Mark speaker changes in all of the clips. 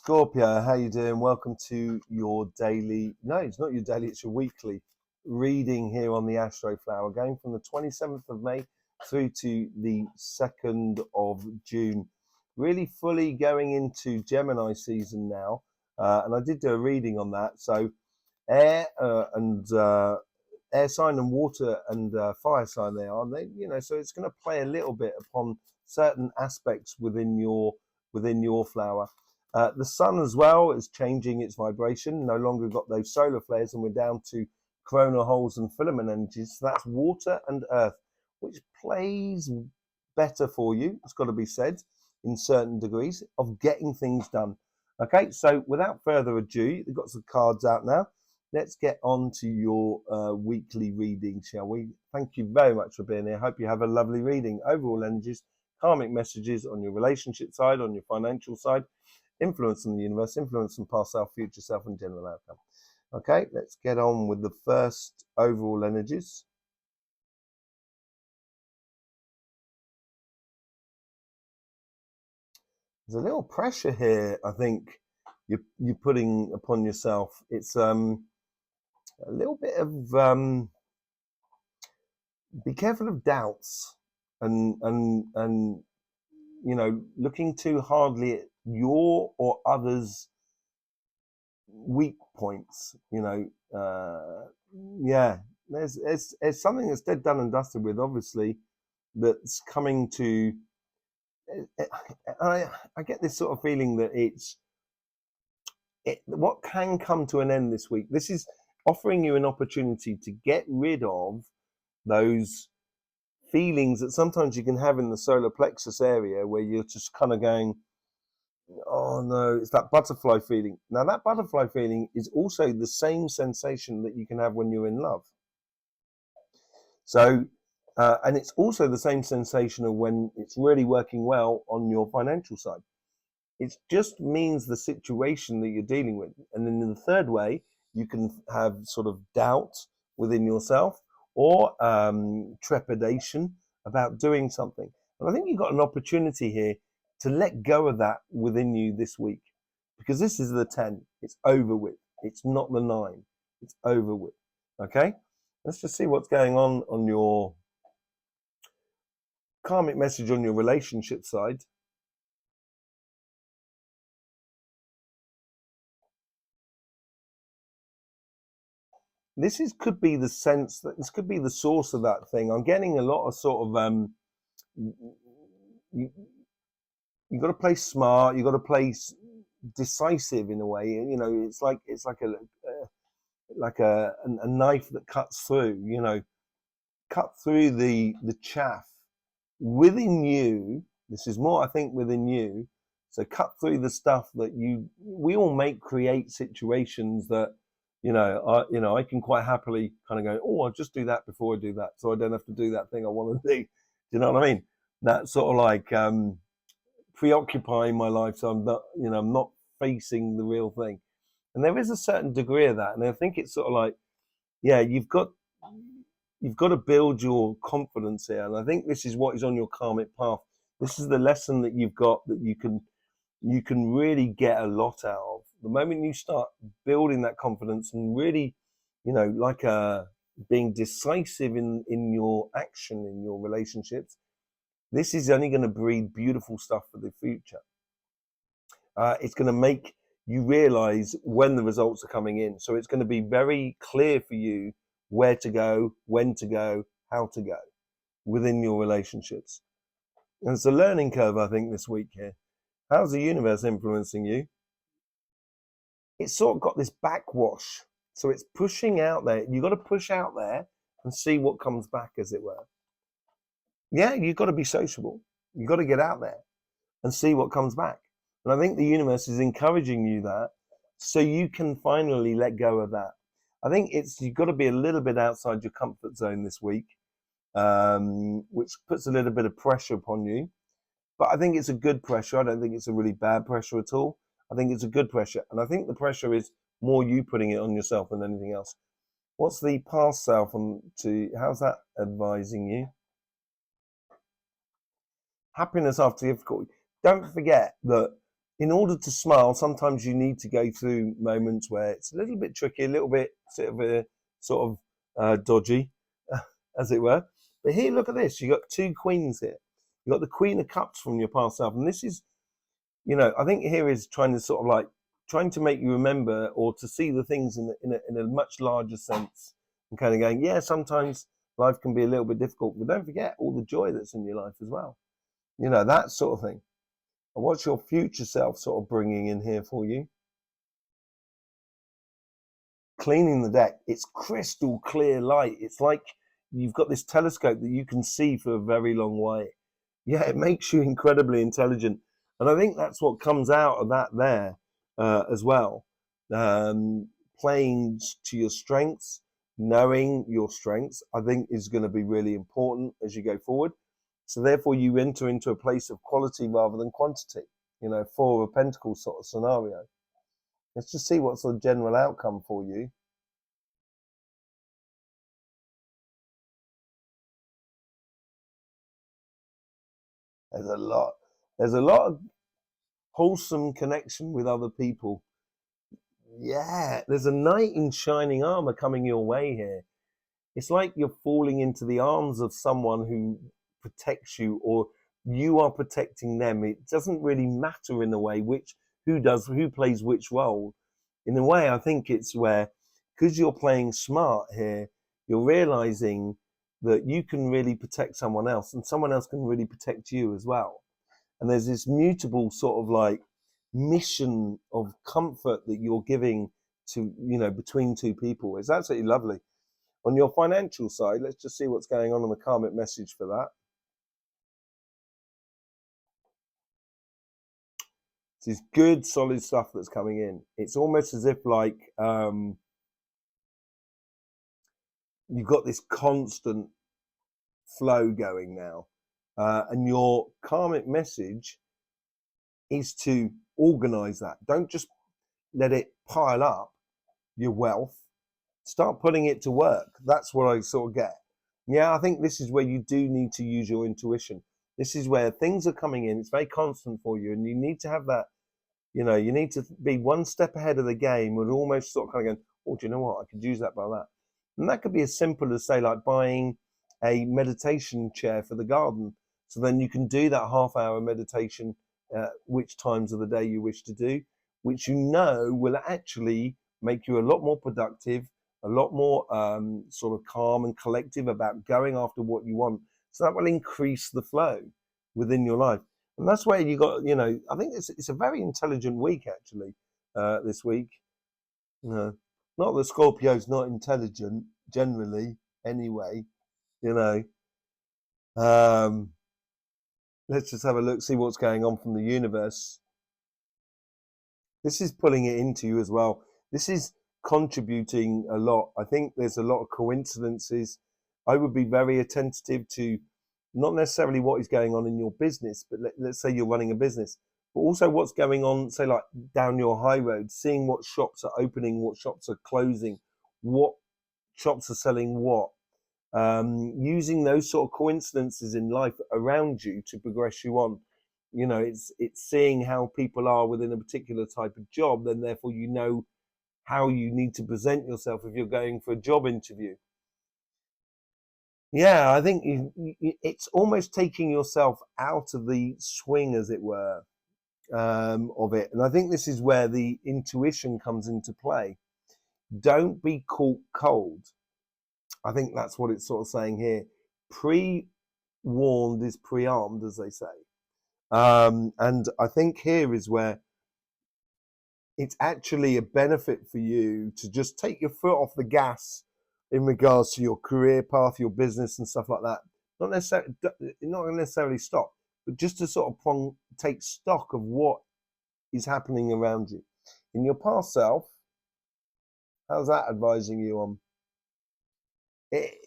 Speaker 1: Scorpio, how you doing? Welcome to your daily, no, it's not your daily, it's your weekly reading here on the Astroflower, going from the 27th of May through to the 2nd of June. Really fully going into Gemini season now, and I did do a reading on that. So air and air sign and water and fire sign so it's going to play a little bit upon certain aspects within your flower. The sun as well is changing its vibration. No longer got those solar flares, and we're down to coronal holes and filament energies. So that's water and earth, which plays better for you, it's got to be said, in certain degrees of getting things done. Okay, so without further ado, we've got some cards out now. Let's get on to your weekly reading, shall we? Thank you very much for being here. Hope you have a lovely reading. Overall energies, karmic messages on your relationship side, on your financial side, influence in the universe, influence in past self, future self, and general outcome. Okay, let's get on with the first overall energies. There's a little pressure here, I think, you're putting upon yourself. It's a little bit of be careful of doubts and looking too hardly at your or others' weak points. There's something that's dead done and dusted with, obviously, that's coming to. I get this sort of feeling that what can come to an end this week. This is offering you an opportunity to get rid of those feelings that sometimes you can have in the solar plexus area, where you're just kind of going, oh no, it's that butterfly feeling. Now that butterfly feeling is also the same sensation that you can have when you're in love. So and it's also the same sensation of when it's really working well on your financial side. It just means the situation that you're dealing with. And then in the third way, you can have sort of doubt within yourself, or trepidation about doing something. And I think you've got an opportunity here to let go of that within you this week, because this is the 10. It's over with. It's not the 9. It's over with. Okay? Let's just see what's going on your karmic message on your relationship side. Could be the sense that this could be the source of that thing. I'm getting a lot of sort of you got to play smart. You got to play decisive in a way. It's like a knife that cuts through. Cut through the chaff within you. This is more, I think, within you. So cut through the stuff that we all create situations that, I can quite happily kind of go, oh, I'll just do that before I do that, so I don't have to do that thing I want to do. Do you know what I mean? That sort of like preoccupying my life, so I'm not facing the real thing. And there is a certain degree of that, and I think it's sort of like, yeah, you've got to build your confidence here, and I think this is what is on your karmic path. This is the lesson that you've got, that you can really get a lot out of. The moment you start building that confidence and really, being decisive in your action, in your relationships, this is only going to breed beautiful stuff for the future. It's going to make you realize when the results are coming in. So it's going to be very clear for you where to go, when to go, how to go within your relationships. And it's a learning curve, I think, this week here. How's the universe influencing you? It's sort of got this backwash. So it's pushing out there. You've got to push out there and see what comes back, as it were. Yeah, you've got to be sociable. You've got to get out there and see what comes back. And I think the universe is encouraging you that, so you can finally let go of that. I think you've got to be a little bit outside your comfort zone this week, which puts a little bit of pressure upon you. But I think it's a good pressure. I don't think it's a really bad pressure at all. I think it's a good pressure. And I think the pressure is more you putting it on yourself than anything else. What's the past self how's that advising you? Happiness after difficulty. Don't forget that in order to smile, sometimes you need to go through moments where it's a little bit tricky, a little bit sort of dodgy, as it were. But here, look at this. You got two queens here. You got the Queen of Cups from your past self, and this is, I think here is trying to sort of like trying to make you remember or to see the things in a much larger sense, and kind of going, yeah, sometimes life can be a little bit difficult, but don't forget all the joy that's in your life as well. That sort of thing. And what's your future self sort of bringing in here for you? Cleaning the deck. It's crystal clear light. It's like you've got this telescope that you can see for a very long way. Yeah, it makes you incredibly intelligent. And I think that's what comes out of that there as well. Playing to your strengths, knowing your strengths, I think is going to be really important as you go forward. So therefore you enter into a place of quality rather than quantity, Four of Pentacles sort of scenario. Let's just see what's the general outcome for you. There's a lot of wholesome connection with other people. Yeah, there's a knight in shining armor coming your way here. It's like you're falling into the arms of someone who protects you, or you are protecting them. It doesn't really matter in a way who plays which role. In a way, I think it's where, because you're playing smart here, you're realizing that you can really protect someone else and someone else can really protect you as well. And there's this mutable sort of like mission of comfort that you're giving to, between two people. It's absolutely lovely. On your financial side, let's just see what's going on the karmic message for that. This is good, solid stuff that's coming in. It's almost as if like you've got this constant flow going now. And your karmic message is to organize that. Don't just let it pile up, your wealth. Start putting it to work. That's what I sort of get. Yeah, I think this is where you do need to use your intuition. This is where things are coming in. It's very constant for you, and you need to have that. You need to be one step ahead of the game, and almost sort of kind of going, oh, do you know what? I could use that by that. And that could be as simple as, say, like buying a meditation chair for the garden. So then you can do that half-hour meditation, which times of the day you wish to do, which will actually make you a lot more productive, a lot more sort of calm and collective about going after what you want. So that will increase the flow within your life. And that's where you got, I think it's a very intelligent week, actually, this week. Not that Scorpio's not intelligent, generally, anyway, Let's just have a look, see what's going on from the universe. This is pulling it into you as well. This is contributing a lot. I think there's a lot of coincidences. I would be very attentive to not necessarily what is going on in your business, but let's say you're running a business, but also what's going on, say, like down your high road, seeing what shops are opening, what shops are closing, what shops are selling what. Using those sort of coincidences in life around you to progress you on. It's seeing how people are within a particular type of job, then therefore how you need to present yourself if you're going for a job interview. Yeah, I think it's almost taking yourself out of the swing, as it were, of it. And I think this is where the intuition comes into play. Don't be caught cold. I think that's what it's sort of saying here. Pre-warned is pre-armed, as they say. And I think here is where it's actually a benefit for you to just take your foot off the gas in regards to your career path, your business and stuff like that. Not necessarily stop, but just to sort of take stock of what is happening around you. In your past self, how's that advising you on?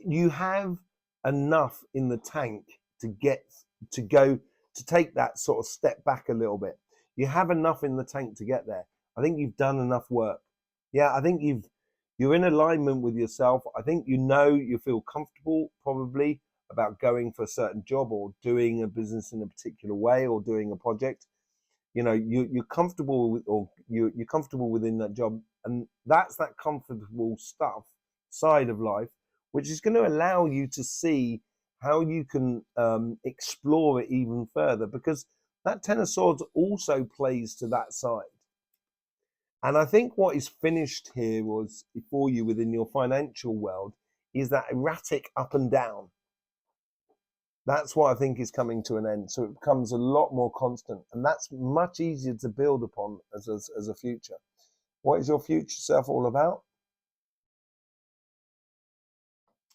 Speaker 1: You have enough in the tank to take that sort of step back a little bit. You have enough in the tank to get there. I think you've done enough work. Yeah, I think you're in alignment with yourself. I think you feel comfortable probably about going for a certain job or doing a business in a particular way or doing a project. you're comfortable with, or you're comfortable within that job, and that's that comfortable stuff side of life, which is going to allow you to see how you can explore it even further, because that Ten of Swords also plays to that side. And I think what is finished here was for you within your financial world is that erratic up and down. That's what I think is coming to an end. So it becomes a lot more constant, and that's much easier to build upon as a future. What is your future self all about?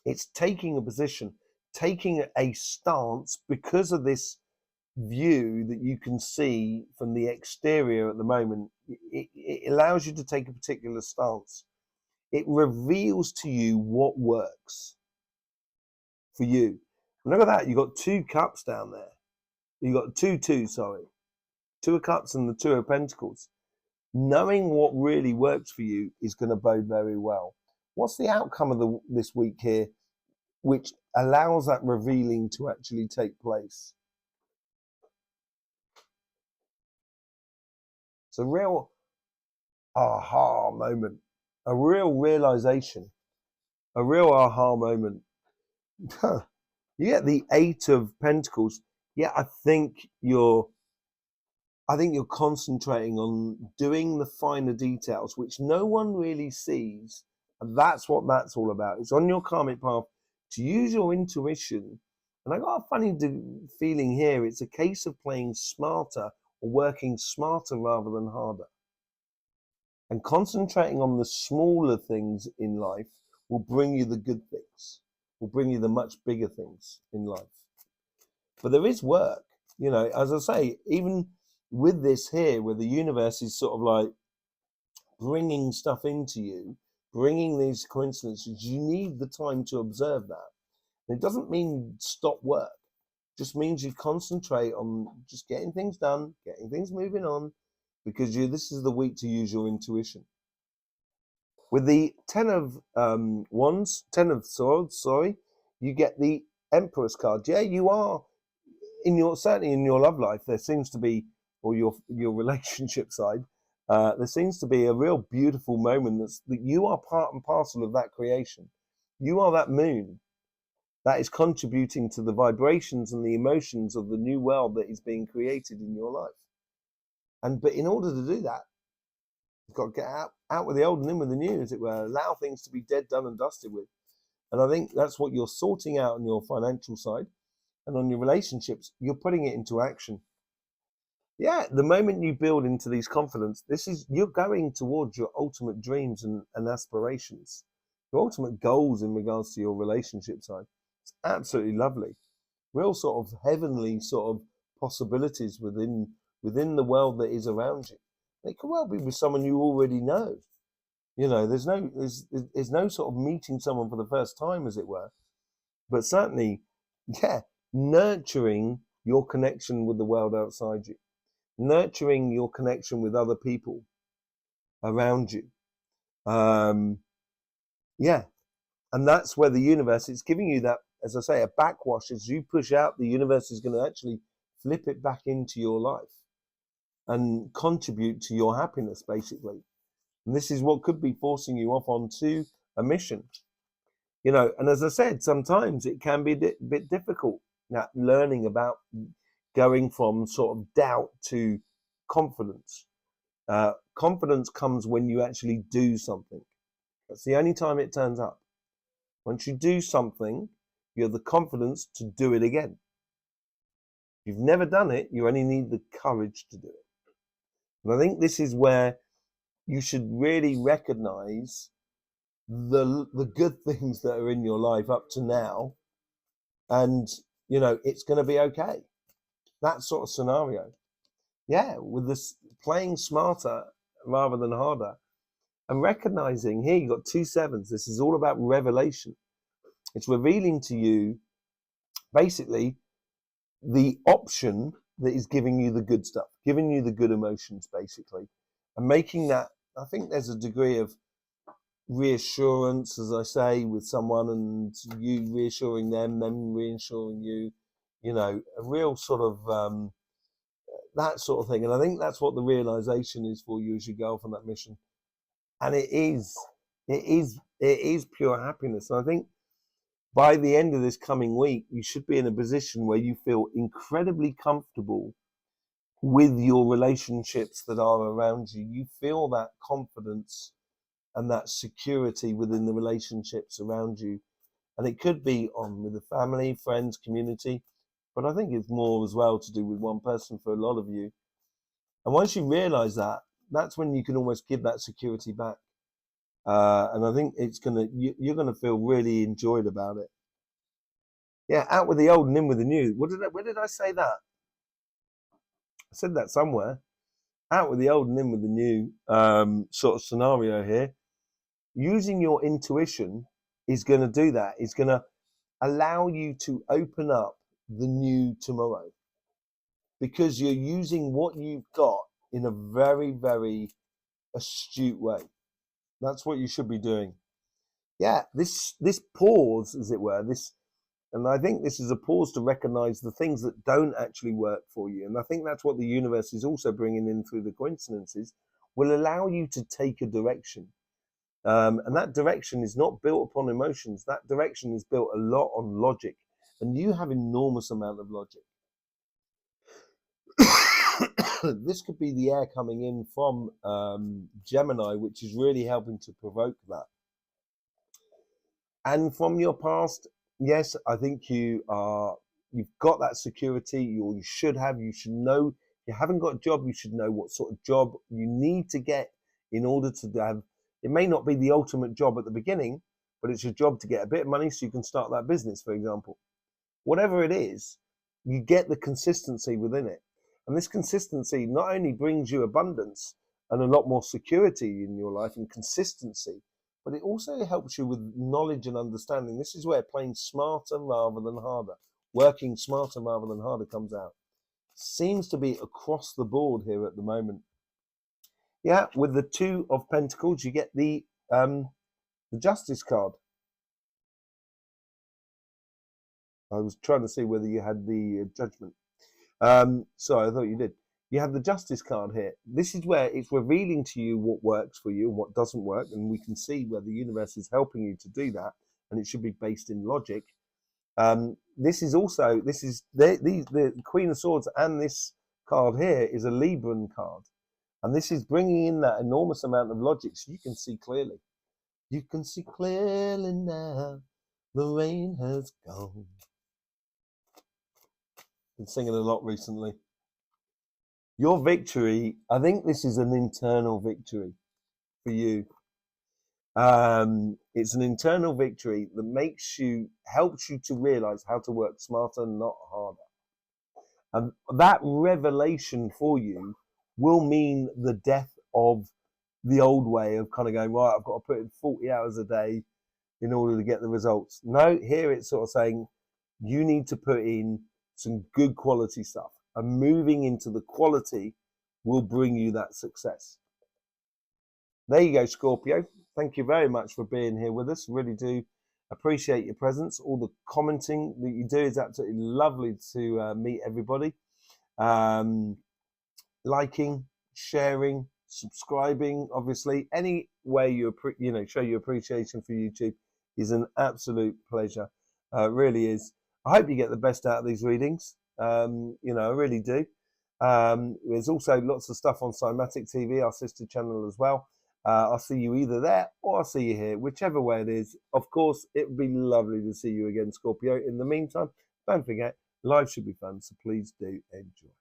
Speaker 1: It's taking a position, taking a stance because of this view that you can see from the exterior at the moment. It allows you to take a particular stance. It reveals to you what works for you. And look at that, you've got 2 cups down there. You've got sorry. 2 of Cups and the 2 of Pentacles. Knowing what really works for you is going to bode very well. What's the outcome of this week here, which allows that revealing to actually take place? It's a real aha moment, a real realization, a real aha moment. You get the 8 of Pentacles. Yeah, I think you're concentrating on doing the finer details, which no one really sees. And that's what that's all about. It's on your karmic path to use your intuition. And I got a funny feeling here. It's a case of playing smarter, or working smarter rather than harder. And concentrating on the smaller things in life will bring you the good things, will bring you the much bigger things in life. But there is work, as I say, even with this here, where the universe is sort of like bringing stuff into you, bringing these coincidences, you need the time to observe that. And it doesn't mean stop work. It just means you concentrate on just getting things done, getting things moving on, because this is the week to use your intuition. With the 10 of Wands, 10 of Swords, you get the Empress card. Yeah, you are certainly in your love life, there seems to be, or your relationship side, there seems to be a real beautiful moment that you are part and parcel of that creation. You are that moon that is contributing to the vibrations and the emotions of the new world that is being created in your life. But in order to do that, you've got to get out with the old and in with the new, as it were. Allow things to be dead, done, and dusted with. And I think that's what you're sorting out on your financial side, and on your relationships, you're putting it into action. Yeah, the moment you build into these confidence, you're going towards your ultimate dreams and aspirations, your ultimate goals in regards to your relationship side. It's absolutely lovely. Real sort of heavenly sort of possibilities within the world that is around you. It could well be with someone you already know. There's no sort of meeting someone for the first time, as it were. But certainly, yeah, nurturing your connection with the world outside you, nurturing your connection with other people around you. Yeah, and that's where the universe is giving you that, as I say, a backwash. As you push out, the universe is going to actually flip it back into your life and contribute to your happiness, basically. And this is what could be forcing you off onto a mission. And as I said, sometimes it can be a bit difficult, learning about going from sort of doubt to confidence. Confidence comes when you actually do something. That's the only time it turns up. Once you do something, you have the confidence to do it again. If you've never done it, you only need the courage to do it. And I think this is where you should really recognize the good things that are in your life up to now, and it's going to be okay. That sort of scenario. Yeah, with this playing smarter rather than harder, and recognizing here you got 2 sevens. This is all about revelation. It's revealing to you basically the option that is giving you the good stuff, giving you the good emotions, basically, and making that. I think there's a degree of reassurance, as I say, with someone, and you reassuring them reassuring you. A real sort of that sort of thing. And I think that's what the realization is for you as you go off on that mission. And it is pure happiness. And I think by the end of this coming week, you should be in a position where you feel incredibly comfortable with your relationships that are around you. You feel that confidence and that security within the relationships around you. And it could be on with the family, friends, community, but I think it's more as well to do with one person for a lot of you. And once you realize that, that's when you can almost give that security back. And I think you're gonna feel really enjoyed about it. Yeah, out with the old and in with the new. Where did I say that? I said that somewhere. Out with the old and in with the new sort of scenario here. Using your intuition is going to do that. It's going to allow you to open up the new tomorrow because you're using what you've got in a very, very astute way. That's what you should be doing. Yeah, this pause, as it were, and I think this is a pause to recognize the things that don't actually work for you. And I think that's what the universe is also bringing in through the coincidences, will allow you to take a direction. And that direction is not built upon emotions. That direction is built a lot on logic. And you have enormous amount of logic. This could be the air coming in from Gemini, which is really helping to provoke that. And from your past, yes, I think you've got that security, you should know, if you haven't got a job, you should know what sort of job you need to get in order to have, it may not be the ultimate job at the beginning, but it's your job to get a bit of money so you can start that business, for example. Whatever it is, you get the consistency within it. And this consistency not only brings you abundance and a lot more security in your life and consistency, but it also helps you with knowledge and understanding. This is where playing smarter rather than harder, working smarter rather than harder comes out. Seems to be across the board here at the moment. Yeah, with the Two of Pentacles, you get the Justice card. I was trying to see whether you had the Judgment. Sorry, I thought you did. You have the Justice card here. This is where it's revealing to you what works for you and what doesn't work, and we can see where the universe is helping you to do that, and it should be based in logic. This is the Queen of Swords, and this card here is a Libran card, and this is bringing in that enormous amount of logic, so you can see clearly. You can see clearly now. The rain has gone. Been singing a lot recently. Your victory, I think this is an internal victory for you. It's an internal victory that helps you to realize how to work smarter, not harder. And that revelation for you will mean the death of the old way of kind of going, right, I've got to put in 40 hours a day in order to get the results. No, here it's sort of saying you need to put in some good quality stuff, and moving into the quality will bring you that success. There you go, Scorpio. Thank you very much for being here with us. Really do appreciate your presence. All the commenting that you do is absolutely lovely to meet everybody. Liking, sharing, subscribing, obviously, any way you show your appreciation for YouTube is an absolute pleasure. It really is. I hope you get the best out of these readings. I really do. There's also lots of stuff on Cymatic TV, our sister channel as well. I'll see you either there or I'll see you here, whichever way it is. Of course, it would be lovely to see you again, Scorpio. In the meantime, don't forget, life should be fun, so please do enjoy.